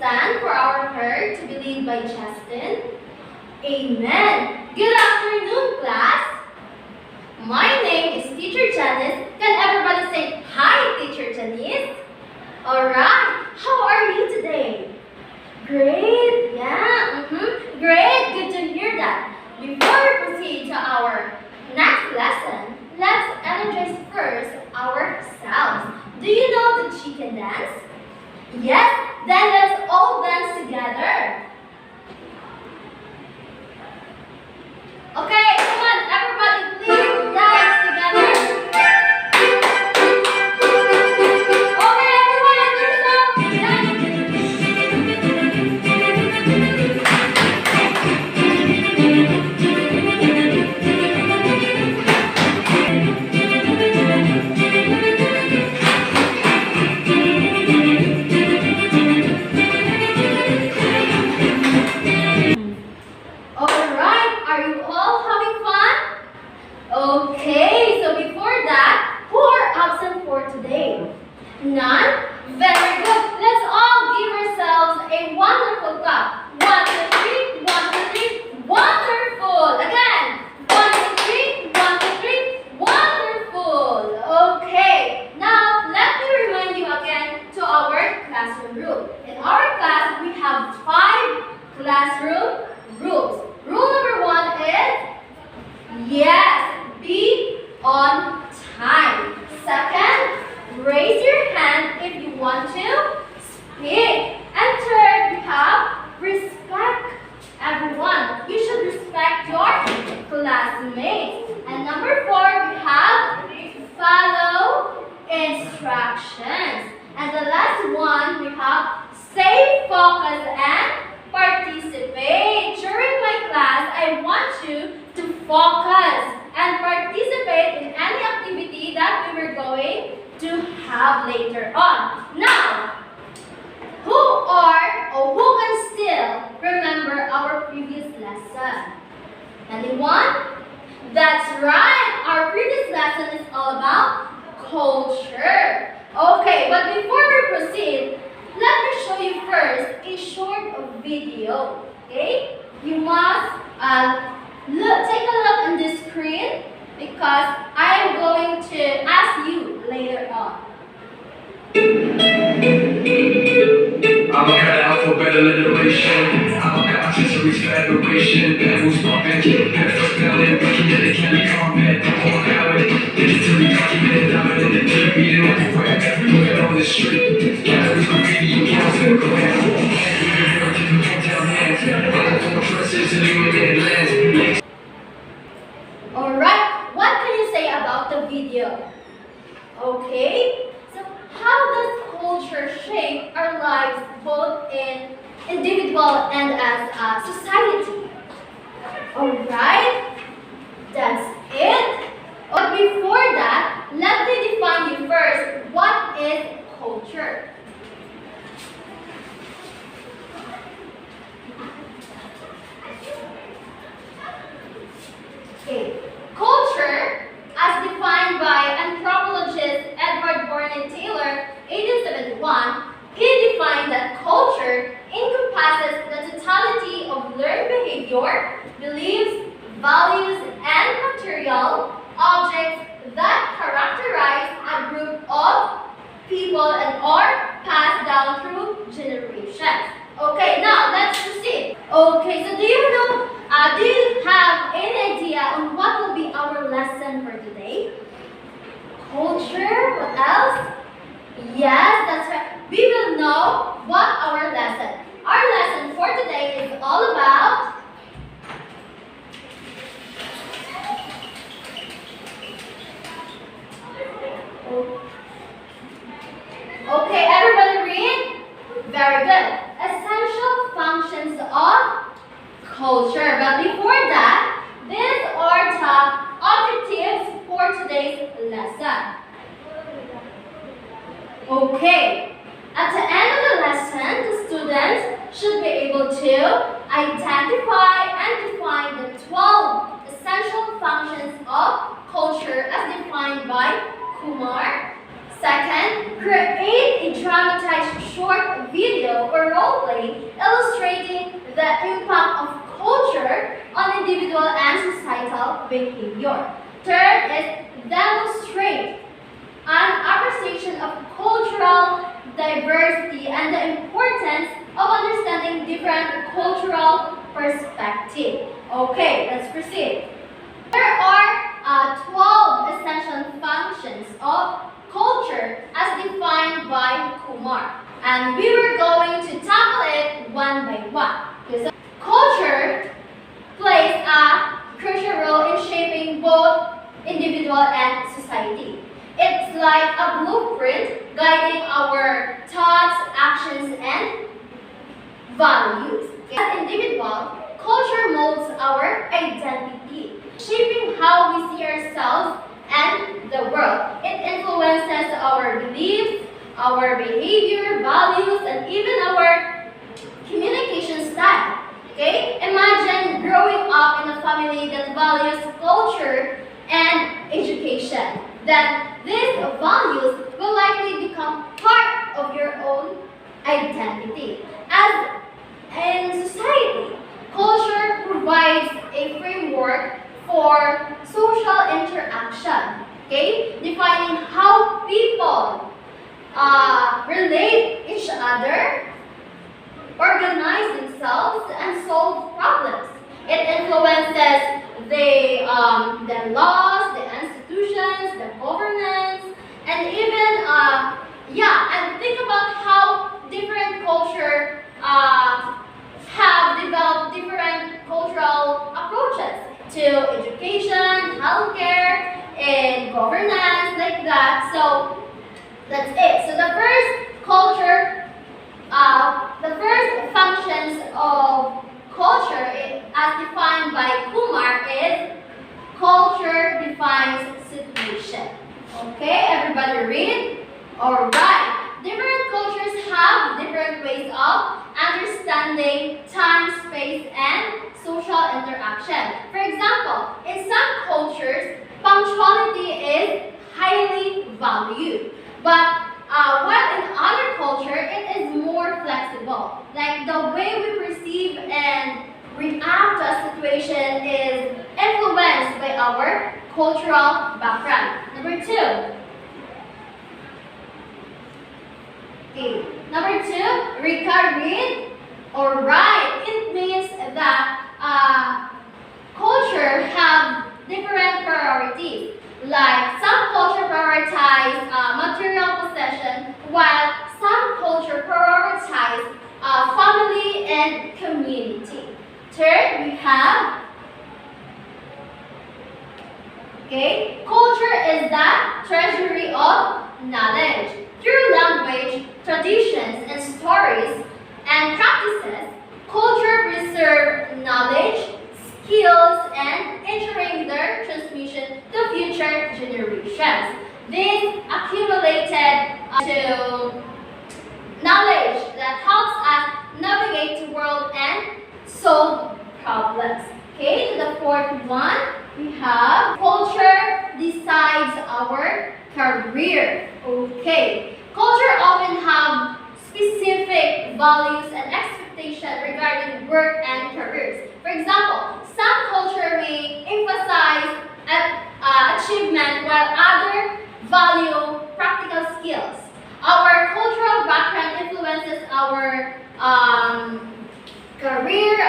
stand for our prayer to be led by Justin? Amen. Good afternoon, class. My name is Teacher Janice. Can everybody say hi, Teacher Janice? Alright, how are you today? Great, yeah, great, good to hear that. Before we proceed to our next lesson, let's energize first ourselves. Do you know the chicken dance? Yes, then let's all dance together. Okay, come on, everybody, please dance together. Okay, everyone, let's go. Alright, are you all having fun? Okay, so before that, who are absent for today? None? Very good. Let's all give ourselves a wonderful clap. 1, 2, 3, 1, 2, 3. Wonderful. Again. 1, 2, 3, 1, 2, 3. Wonderful. Okay. Now, let me remind you again to our classroom rule. In our class, we have 5 classroom rules. Rule number 1 is, yes, be on time. Second, raise your hand if you want to speak. And third, we have respect everyone. You should respect your classmates. And number 4, we have follow instructions. And the last one, we have stay focused and participate. During my class, I want you to focus and participate in any activity that we were going to have later on. Now, who are or who can still remember our previous lesson? Anyone? That's right. Our previous lesson is all about culture. Okay, but before we proceed, let me show you first a short video. Okay? You must take a look on the screen because I am going to ask you later on. I'm a cut out for better alliteration. I'm a got accessories for adoration. Who's pumping? Head for spelling. Looking at it, can be combat. Don't walk out it. Digitally documented. Dominant and deep. Beating everywhere. Moving on the street. Calories, graffiti, and counseling. Alright, what can you say about the video? Okay, so how does culture shape our lives both in individual and as a society? Alright, that's it. But before that, let me define you first. What is culture? Okay. Culture, as defined by anthropologist Edward Vernon Taylor, 1871, he defined that culture encompasses the totality of learned behavior, beliefs, values, and material objects that characterize a group of people and are passed down through generations. Okay, now let's proceed. Okay, so do you have any idea on what will be our lesson for today? Culture, what else? Yes, that's right. We will know what our lesson. Our lesson for today is all about okay, everybody read? Very good. Essential functions of culture. But before that, these are the objectives for today's lesson. Okay. At the end of the lesson, the students should be able to identify and define the 12 essential functions of culture as defined by Kumar. Second, create a dramatized short short video or role play illustrating the impact of culture on individual and societal behavior. Third is demonstrate an appreciation of cultural diversity and the importance of understanding different cultural perspectives. Okay, let's proceed. There are 12 essential functions of culture as defined by Kumar. And we were going to tackle it one by one. Because culture plays a crucial role in shaping both individual and society. It's like a blueprint guiding our thoughts, actions, and values. As individuals, culture molds our identity, shaping how we see ourselves and the world. It influences our beliefs, our behavior, values, and even our communication style. Okay? Imagine growing up in a family that values culture and education. Then these values will likely become part of your own identity. As in society, culture provides a framework for social interaction, okay? Defining how people relate each other, organize themselves, and solve problems. It influences the laws, the institutions, the governance, and even and think about how different culture have developed different cultural approaches to education, healthcare, and governance, like that. So that's it. So the first functions of culture, as defined by Kumar, is culture defines situation. Okay, everybody read? Alright. Different cultures have different ways of understanding time, space, and social interaction. For example, in some cultures, punctuality is highly valued. But while in other culture, it is more flexible. Like the way we perceive and react to a situation is influenced by our cultural background. Number 2. Okay. Number 2, Rika, read. Alright, it means that culture have different priorities. Like some culture prioritize material possession, while some culture prioritize family and community. Third, we have culture is the treasury of knowledge. Through language, traditions, and stories and practices, culture preserve knowledge, skills, and ensuring their transmission to future generations. This accumulated to knowledge that helps us navigate the world and solve problems. Okay, to the fourth one, we have culture decides our career. Okay, culture often have specific values and expectations regarding work and careers. For example, some culture may emphasize achievement while others value practical skills. Our cultural background influences our career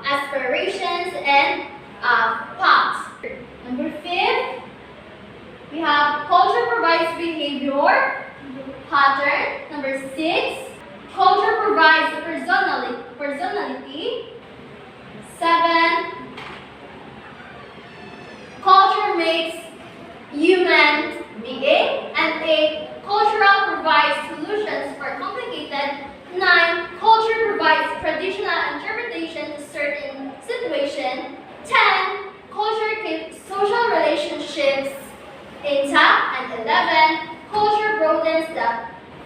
aspirations and paths. Number 5, we have culture provides behavior pattern. Number 6, culture provides personality. 7, culture makes human being. And 8, cultural provides solutions for complicated. 9, culture provides traditional interpretation to certain situation. 10, culture keeps social relationships intact. And 11, culture broadens the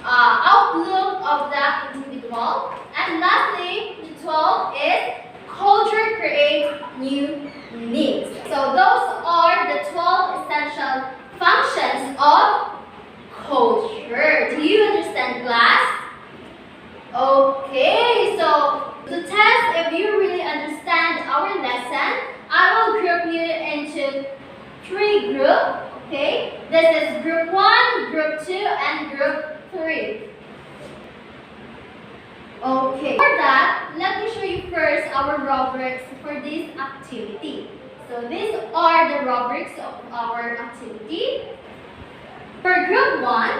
outlook of the individual. To test if you really understand our lesson, I will group you into 3 groups. Okay? This is group 1, group 2, and group 3. Okay. For that, let me show you first our rubrics for this activity. So these are the rubrics of our activity. For group 1,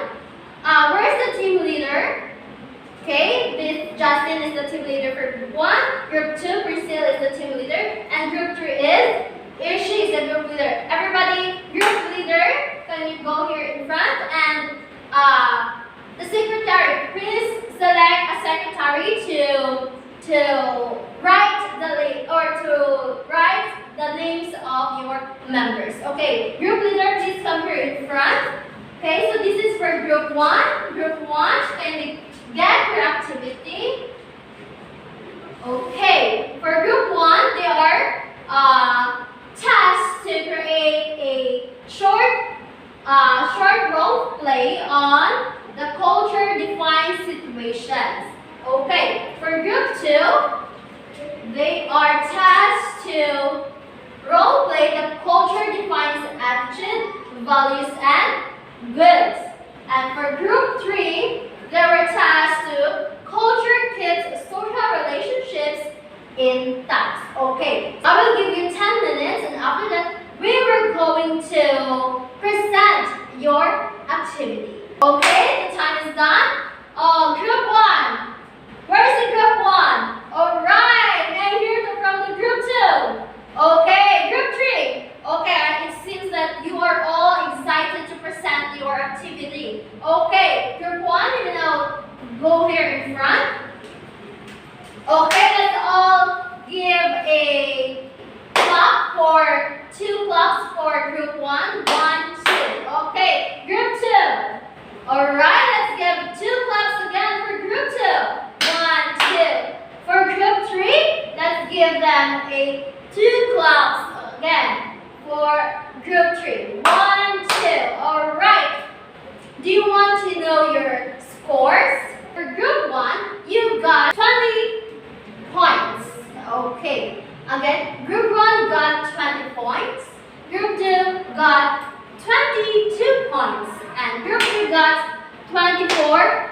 where's the team leader? Okay, this Justin is the team leader for group 1. Group 2, Priscilla is the team leader. And group 3 is Ishi is the group leader. Everybody, group leader, can you go here in front? And the secretary, please select a secretary to write the names of your members. Okay, group leader, please come here in front. Okay, so this is for group 1. Group 1, can we get your activity? Okay, for group 1, they are tasked to create a short role play on the culture-defined situations. Okay, for group 2, they are tasked to role play the culture-defines attitude, values, and goods. And for group 3, they were tasked to culture keeps social relationships intact. Okay, I will give you 10 minutes, and after that, we were going to present your activity. Okay, the time is done. Group 1. Where is the group 1? Alright, may I hear from the group 2? Okay, group 3. Okay, it seems that you are all excited to present your activity. Okay, group 1, you now go here in front. Okay, let's all give a clap for 2 claps for group 1. 1, 2. Okay, group 2. Alright, let's give 2 claps again for group 2. 1, 2. For group 3, let's give them a 2 claps again for group 3. 1, 2. Alright. Do you want to know your scores? For group 1, you got 20 points. Okay. Again, group 1 got 20 points. Group 2 got 22 points. And group 3 got 24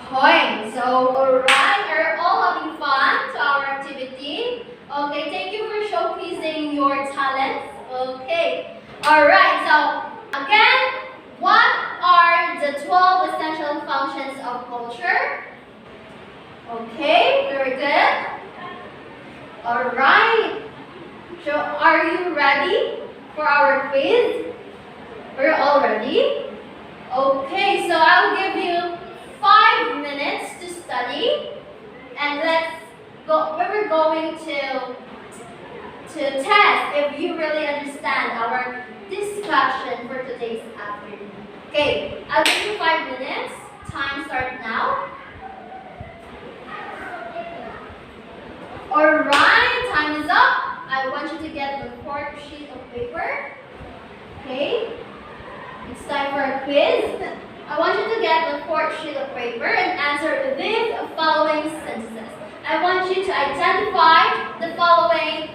points. So, alright, are all having fun to our activity? Okay, thank you for showcasing your talents. Okay, alright, so again, what are the 12 essential functions of culture? Okay, very good. Alright, so are you ready for our quiz? We're all ready? Okay, so I'll give you 5 minutes to study, and we're going to test if you really understand our discussion for today's afternoon. Okay, I'll give you 5 minutes. Time starts now. Alright, time is up. I want you to get the 4th sheet of paper. Okay, it's time for a quiz. I want you to get the 4th sheet of paper and answer these following sentences. I want you to identify the following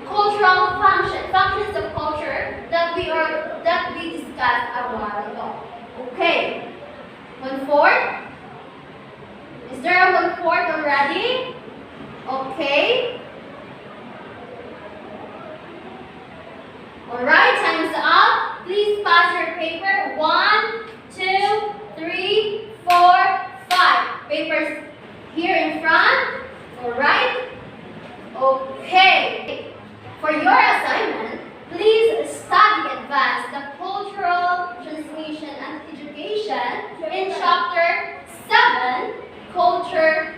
cultural functions of culture that we discussed a while ago. Okay, 1/4. Is there a 1/4 already? Okay. Alright, time's up. Please pass your paper. 1, 2, 3, 4, 5. Papers here in front. Alright? Okay. For your assignment, please study advance the cultural transmission and education in chapter 7, culture,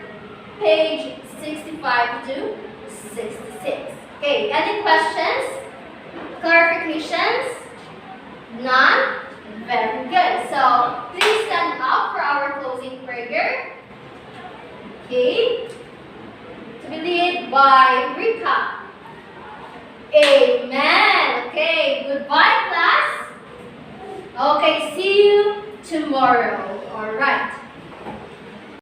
page 65 to 66. Okay, any questions? Clarifications? None? Very good. So, please stand up for our closing prayer. Okay. To be led by Rika. Amen. Okay, goodbye class. Okay, see you tomorrow. Alright.